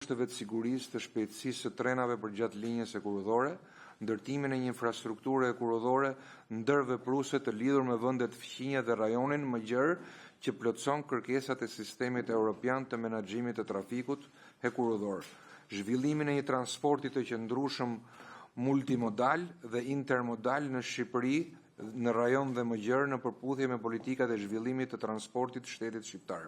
kushteve të sigurisë të shpejtësisë së trenave përgjatë linjës së kurorëdore, ndërtimin e një infrastrukture kurorëdore ndërvepruese të lidhur me vendet fqinje dhe rajonin më gjerë që plotëson kërkesat e sistemit evropian të menaxhimit të trafikut kurorëdor, zhvillimin e një transporti të qëndrueshëm multimodal dhe intermodal në Shqipëri, në rajon dhe më gjerë në përputhje me politikat e zhvillimit të transportit të shtetit shqiptar.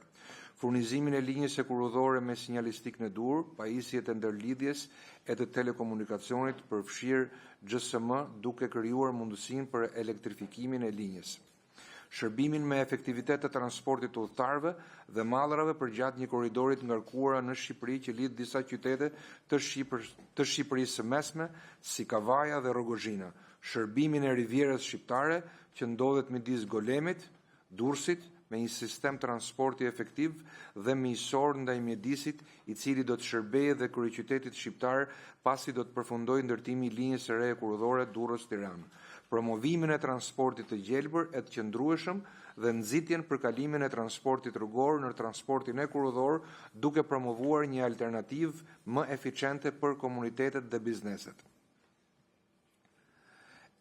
Furnizimin e linjës së kurorëdore me sinjalistik në dur, pajisjet e ndërlidhjes e të telekomunikacionit përfshirë GSM duke krijuar mundësinë për elektrifikimin e linjës. Shërbimin me efektivitet të transportit të udhëtarëve dhe mallrave përgjatë një korridorit ngarkuara në Shqipëri që lidh disa qytete të Shqipërisë së Mesme, si Kavaja dhe Rrogozhina. Shërbimin e rivierës shqiptare që ndodhet midis Golemit, Durrësit, me një sistem transporti efektiv dhe miqësor ndaj mjedisit, i cili do të shërbejë dhe kryeqytetit shqiptar pasi do të përfundojë ndërtimi i linjës së re kurorëdore Durrës-Tiranë. Promovimin e transportit të gjelbër e të qëndrueshëm dhe nxitjen për kalimin e transportit rrugor në transportin e kurorëdor, duke promovuar një alternativë më eficiente për komunitetet dhe bizneset.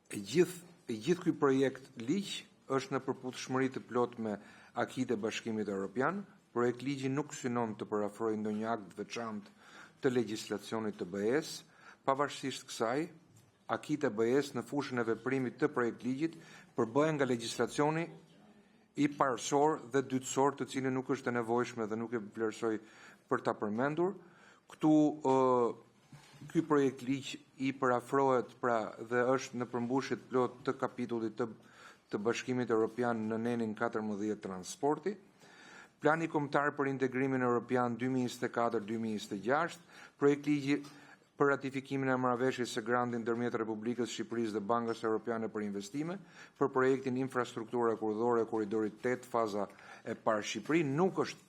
E gjithë ky projekt ligj është në përputhshmëri të plotë me akitë e Bashkimit Evropian. Projekt ligji nuk synon të parafrojë ndonjë akt veçantë të legjislacionit të BE-s. Pavarësisht kësaj, akitë e BE-s në fushën e veprimit të projekt ligjit përbëhen nga legjislacioni i parësor dhe dytësor, të cilin nuk është e nevojshme dhe nuk e vlerësoj për ta përmendur. Ky projekt ligj i parafrohet dhe është në përmbushje të plotë të kapitullit të Bashkimit Evropian në nenin 14 transporti. Plani kombëtar për integrimin evropian 2024-2026, projekt ligji për ratifikimin e marrëveshjes së grantit ndërmjet Republikës Shqipërisë dhe Bankës Evropiane për Investime për projektin infrastruktura kurorëdore korridorit 8 faza e parë Shqipëri nuk është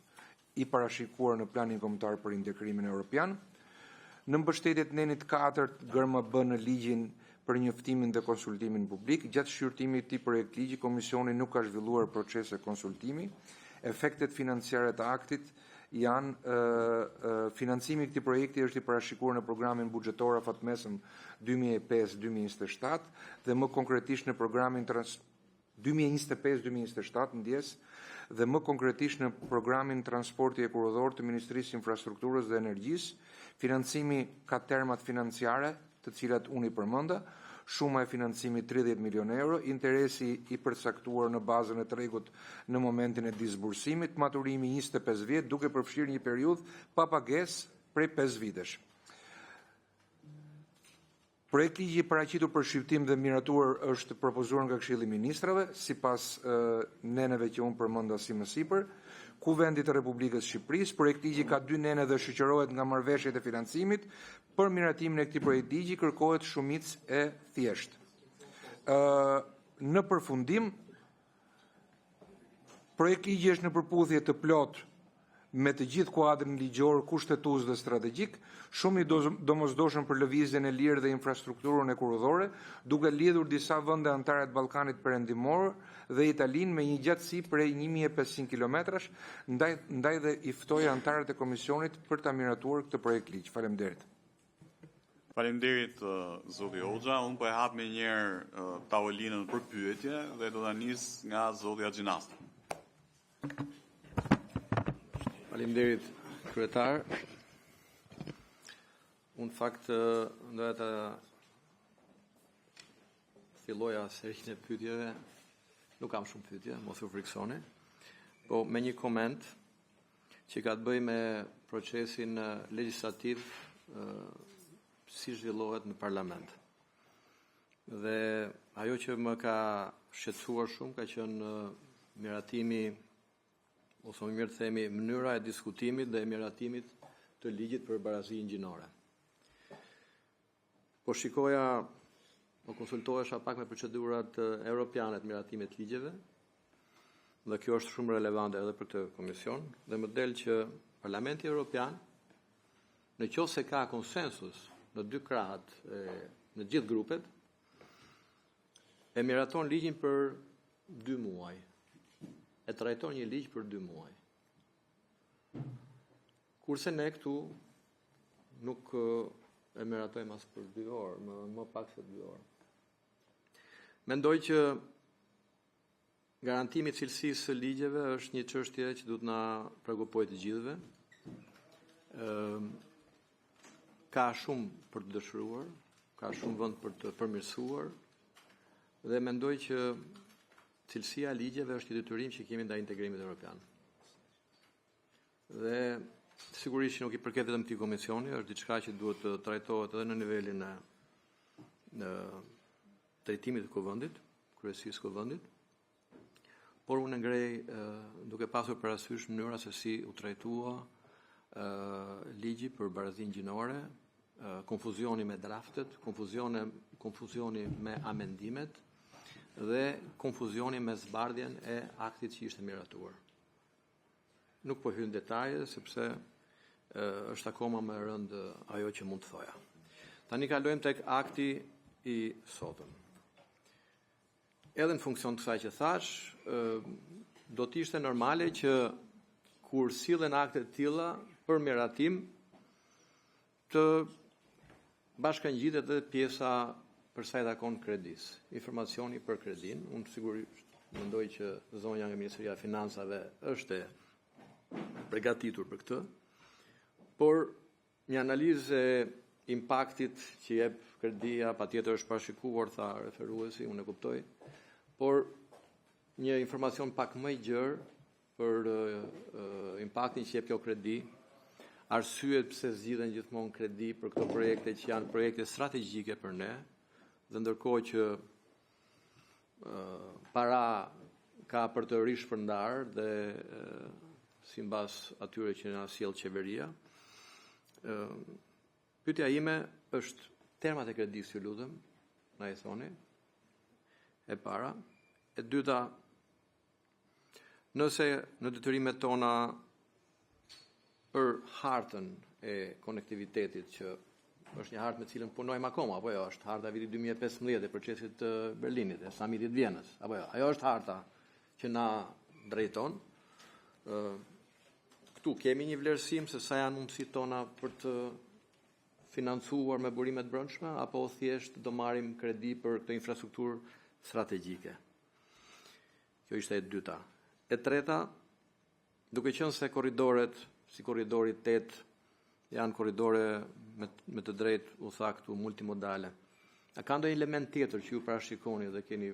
i parashikuar në planin kombëtar për integrimin evropian. Në mbështetjet nenit 4 GMB në ligjin për njoftimin dhe konsultimin publik, gjatë shqyrtimit të këtij projekt ligji, Komisioni nuk ka zhvilluar procese konsultimi. Efektet financiare të aktit janë financimi i këtij projekti është i parashikuar në programin buxhetor afatmesëm 2025-2027 dhe më konkretisht në programin 2025-2027 dhe më konkretisht në programin transporti e kurorëdor të Ministrisë Infrastrukturës dhe Energjisë. Financimi ka termat financiare, të cilat unë i përmenda, shuma e financimit 30 milion euro, interesi i përcaktuar në bazën e tregut në momentin e disbursimit, maturimi 25 vjet, duke përfshirë një periudhë pa pagesë prej 5 vitesh. Projekt ligji i paraqitur për shqyrtim dhe miratuar është propozuar nga Këshilli i Ministrave, sipas neneve që unë përmenda si më sipër. Kuvendi të Republikës Shqipërisë, projekt ligji ka 2 nene dhe shoqërohet nga marrëveshjet e financimit. Për miratimin e këtij projekt ligji kërkohet shumicë e thjeshtë. Në përfundim, projekt ligji është në përputhje të plotë me të gjithë kuadrin ligjor, kushtetues dhe strategjik, shumë i domosdoshëm për lëvizjen e lirë dhe infrastrukturën e kurorëdore, duke lidhur disa vende anëtare të Ballkanit Perëndimor dhe Italinë me një gjatësi prej 1500 kilometrash, ndaj dhe i ftoi anëtarët e komisionit për ta miratuar këtë projekt ligj. Faleminderit. Faleminderit zoti Hoxha. Unë po e hap me njëherë tavolinën për pyetje dhe do ta nis nga zoti Axhinasti. Faleminderit kryetar. Unë fakt doja të filloja serinë e pyetjeve. Nuk kam shumë pyetje, mos u friksoni. Po me një koment që ka të bëjë me procesin legjislativ si zhvillohet në parlament. Dhe ajo që më ka shqetësuar shumë ka qenë miratimi, ose më mirë të themi mënyra e diskutimit dhe e miratimit të ligjit për barazinë gjinore. Po shikoja, po konsultohesha pak me procedurat europiane të miratimit të ligjeve, dhe kjo është shumë relevante edhe për këtë komision, dhe më del që Parlamenti Evropian, në qoftë se ka konsensus në dy krahat, në gjithë grupet, e miraton ligjin për 2 muaj. E trajton një ligj për 2 muaj. Kurse ne këtu nuk e miratojmë as për 2 orë, më pak se 2 orë. Mendoj që garantimi i cilësisë së ligjeve është një çështje që duhet na shqetësojë të gjithëve. Ka shumë për të dëshiruar, ka shumë vend për të përmirësuar dhe mendoj që cilësia e ligjeve është një detyrim që kemi ndaj integrimit evropian. Dhe sigurisht që nuk i përket vetëm këtij komisioni, është diçka që duhet të trajtohet edhe në nivelin e trajtimit të kuvendit, kryesisë kuvendit. Por unë ngrej duke pasur parasysh mënyra se si u trajtua ligji për barazinë gjinore, konfuzioni me draftet, konfuzioni me amendimet dhe konfuzioni me zbardhjen e aktit që ishte miratuar. Nuk po hyn detaje sepse është akoma më e rëndë ajo që mund të thoja. Tani kalojmë tek akti i sotëm. Edhe në funksion të kësaj që thash, do të ishte normale që kur sillen akte të tilla për miratim të bashkangjitet edhe pjesa për sa i takon kredis, informacioni për kredin. Unë sigurisht mendoj që zonja nga Ministria e Financave është përgatitur për këtë, por një analizë e impaktit që jep kredia patjetër është parashikuar, tha referuesi, unë e kuptoj, por një informacion pak më i gjerë për impaktin që jep kjo kredi, arsyet pse zgjidhen gjithmonë kredi për këto projekte që janë projekte strategjike për ne, dhe ndërkohë që para ka për të rishpërndar dhe simbas atyre që na sjell qeveria. Pyetja ime është termat e kredisë, ju lutem, na i thoni. E para, e dyta, nëse në detyrimet tona për hartën e konektivitetit që është një hartë me cilën punojmë akoma, apo jo, është harta vitit 2015 e procesit të Berlinit, e samitit Vienës, apo jo, ajo është harta që na drejton. Këtu kemi një vlerësim se sa janë mundësitë tona për të financuar me burimet brendshme, apo thjesht do marrim kredi për këtë infrastrukturë strategjike. Kjo ishte e dyta. E treta, duke qenë se korridoret, si korridori 8, janë korridore me të drejtë u thaktu multimodale. A ka ndonjë element tjetër që ju parashikoni dhe keni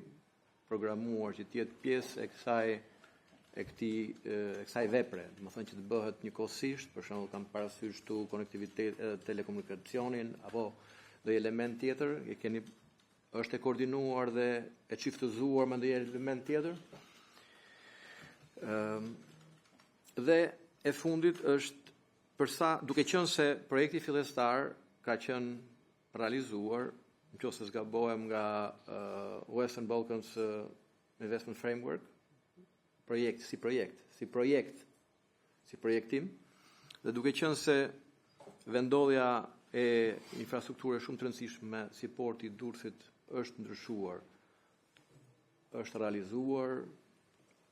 programuar që të jetë pjesë e kësaj vepre, do të thonë që të bëhet njëkohësisht, për shembull kam parasysh tu konektivitet, telekomunikacionin, apo ndonjë element tjetër, është e koordinuar dhe e çiftëzuar me ndonjë element tjetër? Dhe e fundit është përsa, duke qenë se projekti fillestar ka qenë realizuar, nëse zgabohem nga Western Balkans Investment Framework, si projektim, dhe duke qenë se vendodhja e infrastrukturë shumë të rëndësishme si porti i Durrësit është ndryshuar, është realizuar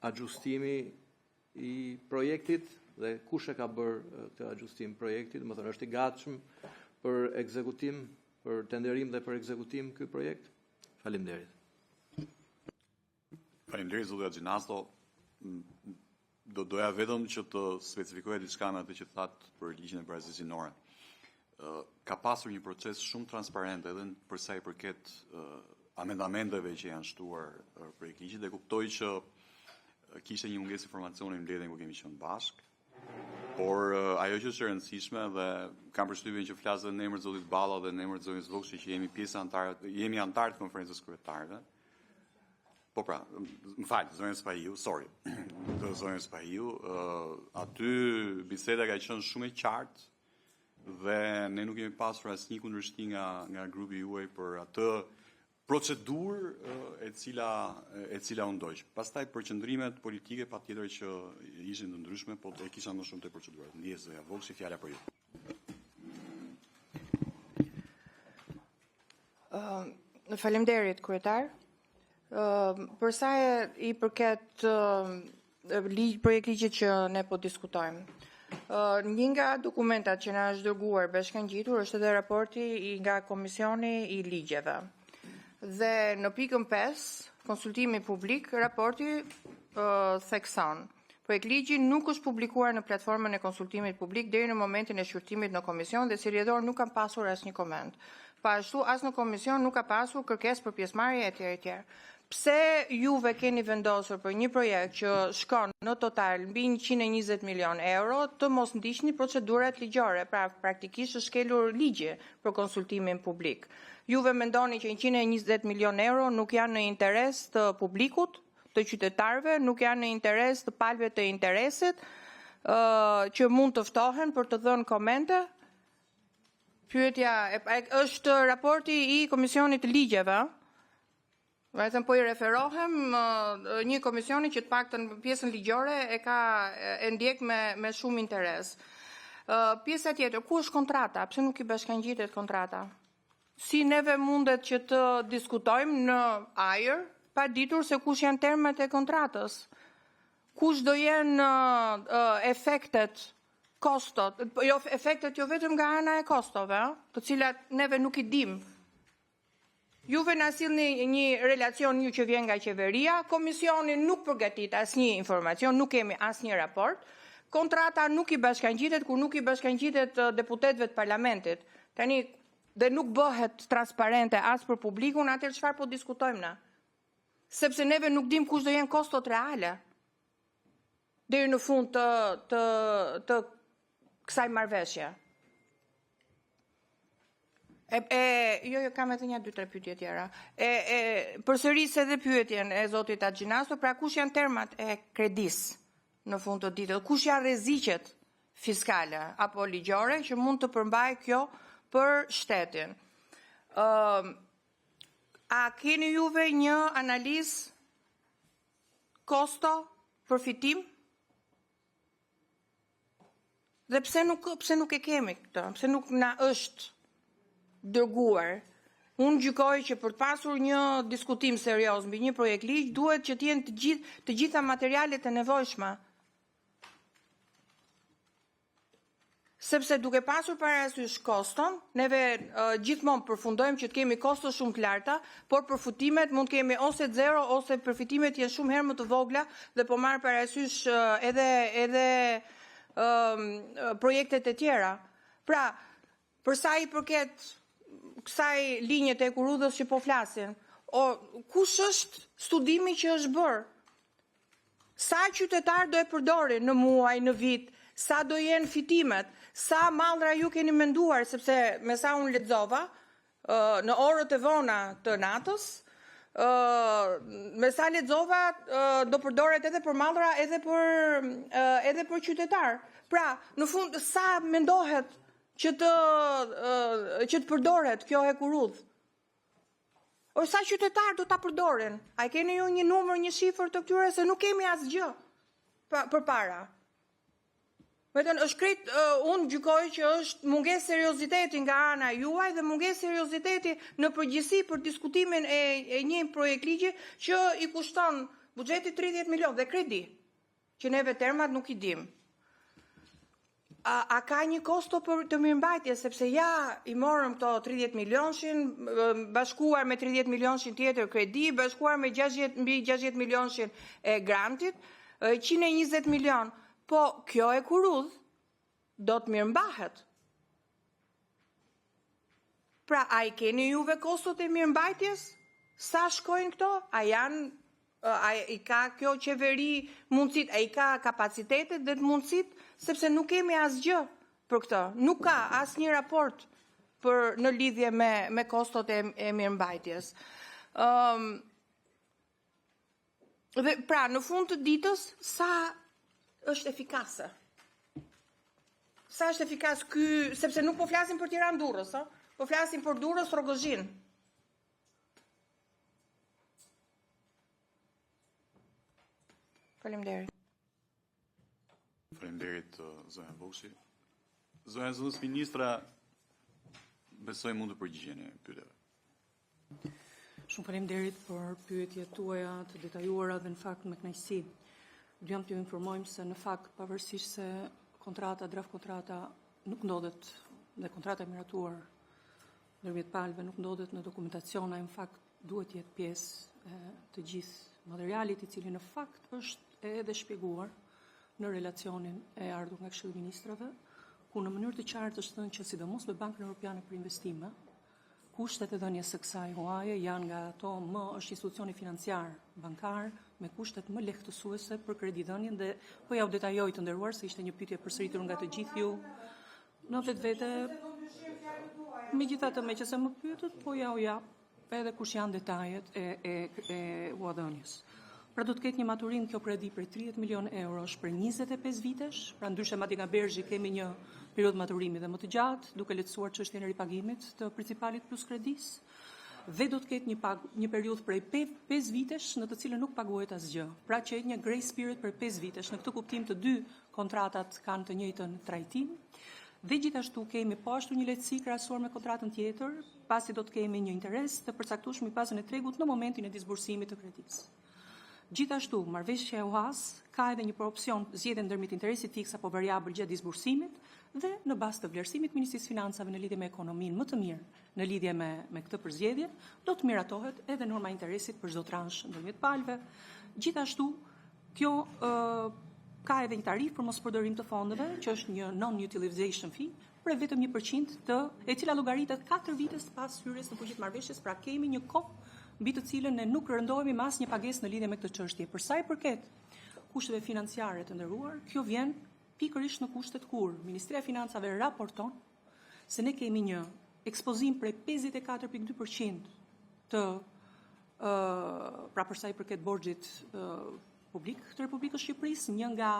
ajustimi i projektit dhe kush e ka bërë këtë ajustim projektit, do të thonë është i gatshëm për ekzekutim, për tenderim dhe për ekzekutim ky projekt? Faleminderit. Faleminderit zotja Gjinasto. Doja vetëm që të specifikoja diçka në atë që thatë për ligjin e barazisë gjinore. Ka pasur një proces shumë transparent edhe për sa i përket amendamenteve që janë shtuar për ligjin dhe kuptoj që kishte një mungesë informacioni në mbledhjen ku kemi qenë bashkë. Por ajo që është e rëndësishme dhe kam përshtypjen që flas edhe në emër të zotit Balla dhe në emër të zonjës Vogshi që jemi antarë të konferencës kryetarëve. Po pra, më falë, zonjën Spahiu, sorry. Zonjën Spahiu, aty biseda ka qenë shumë e qartë dhe ne nuk kemi pasur asnjë kundërshtim nga grupi juaj për atë procedurë e cila u ndoq. Pastaj përqendrimet politike patjetër që ishin të ndryshme, po e kisha më shumë te procedurat. Ndjes zoja Vogshi, fjala për ju. Faleminderit kryetar. Për sa i përket projekt ligjit që ne po diskutojmë. Një nga dokumentat që na është dërguar bashkangjitur është edhe raporti nga Komisioni i Ligjeve. Dhe në pikën 5, konsultimi publik, raporti thekson. Projekt ligji nuk është publikuar në platformën e konsultimit publik deri në momentin e shqyrtimit në komision dhe si rrjedhor nuk kam pasur asnjë koment. Ashtu as në komision nuk ka pasur kërkesë për pjesëmarrje etj. Pse juve keni vendosur për një projekt që shkon në total mbi 120 milion euro të mos ndiqni procedurat ligjore, pra praktikisht është shkelur ligji për konsultimin publik. Juve mendoni që 120 milion euro nuk janë në interes të publikut, të qytetarëve, nuk janë në interes të palëve të interesit që mund të ftohen për të dhënë komente? Pyetja është raporti i Komisionit të Ligjeve. Vetëm po i referohem një komisioni që të paktën pjesën ligjore e ndjek me shumë interes. Pjesa tjetër, ku është kontrata? Pse nuk i bashkangjitet kontrata? Si neve mundet që të diskutojmë në ajër, pa ditur se kush janë termat e kontratës? Kush do jenë efektet, kostot, efektet jo vetëm nga ana e kostove, të cilat neve nuk i dim. Juve na sillni një relacion ju që vjen nga qeveria, komisioni nuk përgatit asnjë informacion, nuk kemi asnjë raport, kontrata nuk i bashkangjitet, kur nuk i bashkangjitet deputetëve të parlamentit. Tani, dhe nuk bëhet transparente as për publikun, atëherë çfarë po diskutojmë na? Sepse neve nuk dim kush do jenë kostot reale deri në fund të kësaj marrëveshje. Jo, kam edhe 2-3 pyetje tjera. Përsëris edhe pyetjen e zotit Axhinasto, pra kush janë termat e kredis në fund të ditës? Kush janë rreziqet fiskale apo ligjore që mund të përmbajë kjo për shtetin? A keni juve një analizë kosto përfitim? Dhe pse nuk e kemi këtë? Pse nuk na është dërguar? Unë gjykoj që për të pasur një diskutim serioz mbi një projekt ligj duhet që të jenë të gjitha materialet e nevojshme. Sepse duke pasur parasysh koston, neve gjithmonë përfundojmë që të kemi kosto shumë të larta, por përfitimet mund të kemi ose zero ose përfitimet janë shumë herë më të vogla dhe po marr parasysh edhe projektet e tjera. Pra, për sa i përket kësaj linje të Ekurudhës që po flasin, kush është studimi që është bërë? Sa qytetar do e përdorin në muaj, në vit? Sa do jenë fitimet? Sa mallra ju keni menduar, sepse me sa unë lexova në orët e vona të natës, me sa lexova do përdoret edhe për mallra edhe për qytetar. Pra, në fund sa mendohet që të përdoret kjo Ekurudh? O sa qytetar do ta përdorin? A keni ju një numër, një shifër të këtyre, se nuk kemi asgjë përpara. Vetëm është krejt, unë gjykoj që është mungesë serioziteti nga ana juaj dhe mungesë serioziteti në përgjithësi për diskutimin e një projekt ligji që i kushton buxheti 30 milion dhe kredi, që neve termat nuk i dim. A ka një kosto për të mirëmbajtje, sepse ja i morëm këto 30 milionshin, bashkuar me 30 milionshin tjetër kredi, bashkuar me mbi 60 milionshin e grantit, 120 milion. Po, kjo Ekurudh do të mirëmbahet. Pra, a i keni juve kostot e mirëmbajtjes? Sa shkojnë këto? A i ka kjo qeveri mundësit? A i ka kapacitetet dhe mundësit? Sepse nuk kemi asgjë për këtë. Nuk ka asnjë raport në lidhje me kostot e mirëmbajtjes. Dhe pra, në fund të ditës, sa është efikase? Sa është efikas ky, sepse nuk po flasim për Tiranë Durrës, po flasim për Durrës Rrogozhin. Faleminderit. Faleminderit zonja Boksi. Zonja Zëvendës Ministra, besoj mund të përgjigjeni pyetjeve. Shumë faleminderit për pyetjet tuaja të detajuara dhe në fakt me kënaqësi. Duam t'ju informojmë se në fakt pavarësisht se kontrata, draft kontrata nuk ndodhet dhe kontrata e miratuar ndërmjet palëve nuk ndodhet në dokumentaciona, në fakt duhet të jetë pjesë të gjithë materialit i cili në fakt është edhe shpjeguar në relacionin e ardhur nga Këshilli i Ministrave, ku në mënyrë të qartë është thënë që sidomos me Bankën Europiane për Investime, kushtet e dhënies së kësaj huaje janë nga ato është institucioni financiar bankar me kushtet më lehtësuese për kredidhënien dhe po ja u detajoj të nderuar se ishte një pyetje përsëritur nga të gjithë ju. Në vetvete, megjithatë me që se më pyetët, po ja u jap edhe kush janë detajet e huadhënies. Pra do të ketë një maturim kjo kredi për 30 milion eurosh për 25 vitesh, pra ndryshe madje nga Bergji kemi një periudhë maturimi dhe më të gjatë, duke lehtësuar çështjen e ripagimit të principalit plus kredis, dhe do të ketë një periudhë prej 5 vitesh në të cilën nuk paguhet asgjë. Pra që një grace period për 5 vitesh. Në këtë kuptim të dy kontratat kanë të njëjtën trajtim. Dhe gjithashtu kemi po ashtu një lehtësi krahasuar me kontratën tjetër, pasi do të kemi një interes të përcaktuar mbi bazën e tregut në momentin e disbursimit të kredisë. Gjithashtu, marrëveshja e UHAS ka edhe një opsion zgjedhje ndërmjet interesit fiks apo variabël gjatë disbursimit dhe në bazë të vlerësimit Ministrisë Financave në lidhje me ekonominë më të mirë, në lidhje me këtë përzgjedhje, do të miratohet edhe norma e interesit për çdo transh ndërmjet palëve. Gjithashtu, kjo ka edhe një tarifë për mospërdorim të fondeve, që është një non-utilization fee, për vetëm 1% e cila llogaritet 4 vite pas hyrjes në fuqi të marrëveshjes, pra kemi një kohë mbi të cilën ne nuk rëndohemi me asnjë pagesë në lidhje me këtë çështje. Për sa i përket kushteve financiare të nderuar, kjo vjen pikërisht në kushtet kur Ministria e Financave raporton se ne kemi një ekspozim prej 54.2% të pra për sa i përket borxhit publik të Republikës Shqipërisë, një nga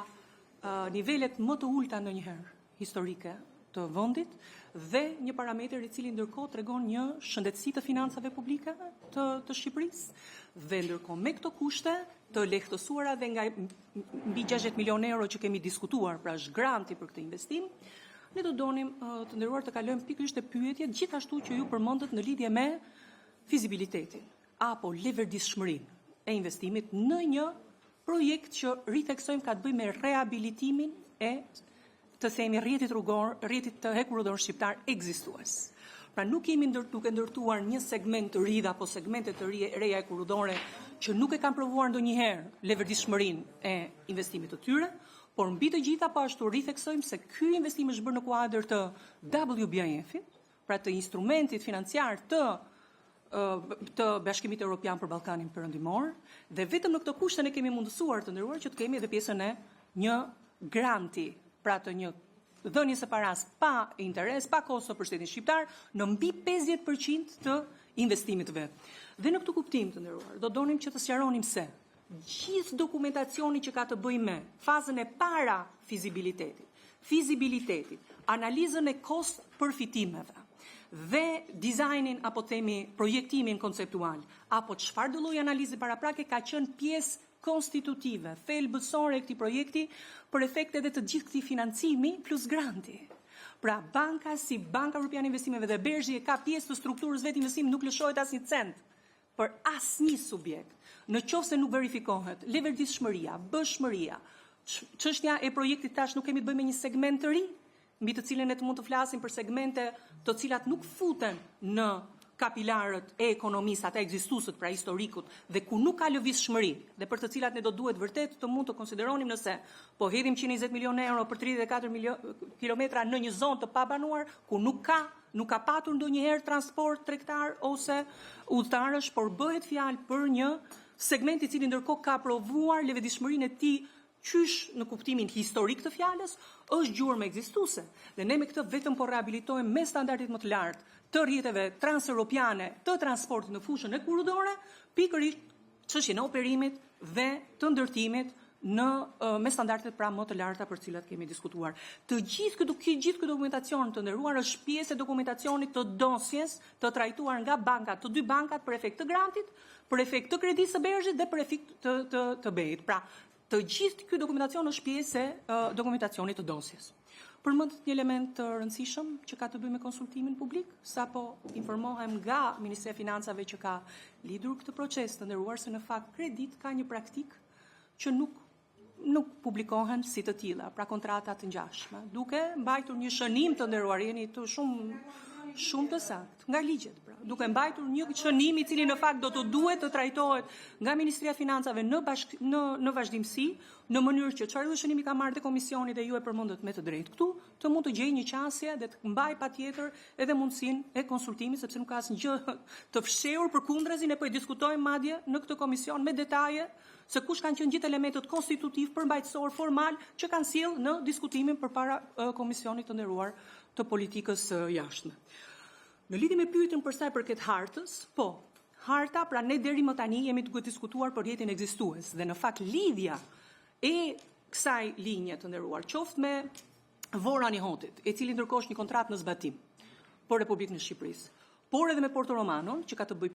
nivelet më të ulta ndonjëherë historike të vendit dhe një parametër i cili ndërkohë tregon një shëndetësi të financave publike të Shqipërisë dhe ndërkohë me këto kushte të lehtësuara dhe nga mbi 60 milion euro që kemi diskutuar, pra është granti për këtë investim, ne do donim të nderuar të kalojmë pikërisht te pyetjet gjithashtu që ju përmendët në lidhje me fizibilitetin apo leverdishmërinë e investimit në një projekt që ritheksojmë ka të bëjë me rehabilitimin e të themi rrjetit rrugor, rrjetit të hekurudor shqiptar ekzistues. Pra nuk kemi duke ndërtuar një segment të ri apo segmente të reja hekurudore që nuk e kanë provuar ndonjëherë leverdishmërinë e investimit të tyre, por mbi të gjitha po ashtu ritheksojmë se ky investim është bërë në kuadër të WBIF-it, pra të instrumentit financiar të Bashkimit Evropian për Ballkanin Perëndimor, dhe vetëm në këtë kushte ne kemi mundësuar të nderuar që të kemi edhe pjesën e një granti, pra të një dhënie së paras pa interes, pa kosto për shtetin shqiptar, në mbi 50% të investimit vet. Dhe në këtë kuptim të nderuar, do donim që të sqaronim se gjithë dokumentacioni që ka të bëjë me fazën e para fizibilitetit, analizën e kost përfitimeve dhe dizajnin apo themi projektimin konceptual, apo çfarë do lloji analize paraprake ka qenë pjesë konstitutive, thelbësore e këtij projekti për efekte dhe të gjithë këtij financimi plus granti. Pra banka si Banka Europiane Investimeve dhe Bergji ka pjesë të strukturës vetë investimi, nuk lëshohet asnjë cent për asnjë subjekt. Në qoftë se nuk verifikohet leverdishmëria, bëshmëria, çështja e projektit tash nuk kemi të bëjmë me një segment të ri, mbi të cilën ne të mund të flasim për segmente të cilat nuk futen në kapilarët e ekonomisë, ata ekzistuesët, pra historikut, dhe ku nuk ka lëvizshmëri, dhe për të cilat ne do duhet vërtet të mund të konsideronim nëse po hedhim 120 milion euro për 34 kilometra në një zonë të pabanuar, ku nuk ka patur ndonjëherë transport tregtar ose udhëtarësh, por bëhet fjalë për një segment i cili ndërkohë ka provuar lëvizshmërinë e tij qysh në kuptimin historik të fjalës, është gjurmë ekzistuese. Dhe ne me këtë vetëm po rehabilitojmë me standardet më të lartë të rrjeteve transeuropiane të transportit në fushën e kurudore, pikërisht çështjen e operimit dhe të ndërtimit me standardet pra më të larta për cilat kemi diskutuar. Gjithë ky dokumentacion të nderuar është pjesë e dokumentacionit të dosjes të trajtuar nga bankat, të dy bankat për efekt të grantit, për efekt të kredisë së Bergjit dhe për efekt të BE-it. Pra, të gjithë ky dokumentacion është pjesë e dokumentacionit të dosjes. Përmendet një element të rëndësishëm që ka të bëjë me konsultimin publik, sapo informohem nga Ministria e Financave që ka lidhur këtë proces të nderuar se në fakt Kredit ka një praktik që nuk nuk publikohen si të tilla, pra kontrata të ngjashme, duke mbajtur një shënim të nderuar, jeni të shumë të saktë nga ligjet, pra, duke mbajtur një shënim i cili në fakt do të duhet të trajtohet nga Ministria e Financave në vazhdimsi, në mënyrë që çfarë shënimi ka marrë te komisioni dhe ju e përmendët me të drejtë këtu, të mund të gjej një qasje dhe të mbaj patjetër edhe mundësinë e konsultimit, sepse nuk ka asnjë të fshehur përkundrazi, ne po e diskutojmë madje në këtë komision me detaje se kush kanë qenë gjithë elementët konstitutiv përmbajtësor formal që kanë sjell në diskutimin përpara komisionit të nderuar të politikës jashtme. Në lidhje me pyetjen për sa i përket hartës, po, harta, pra ne deri më tani jemi duke diskutuar për jetën ekzistues dhe në fakt lidhja e kësaj linje të nderuar, qoftë me Voran i Hontit, e cili ndërkohë është një kontratë në zbatim për Republikën e Shqipërisë, por edhe me Porto Romanon, që ka të bëj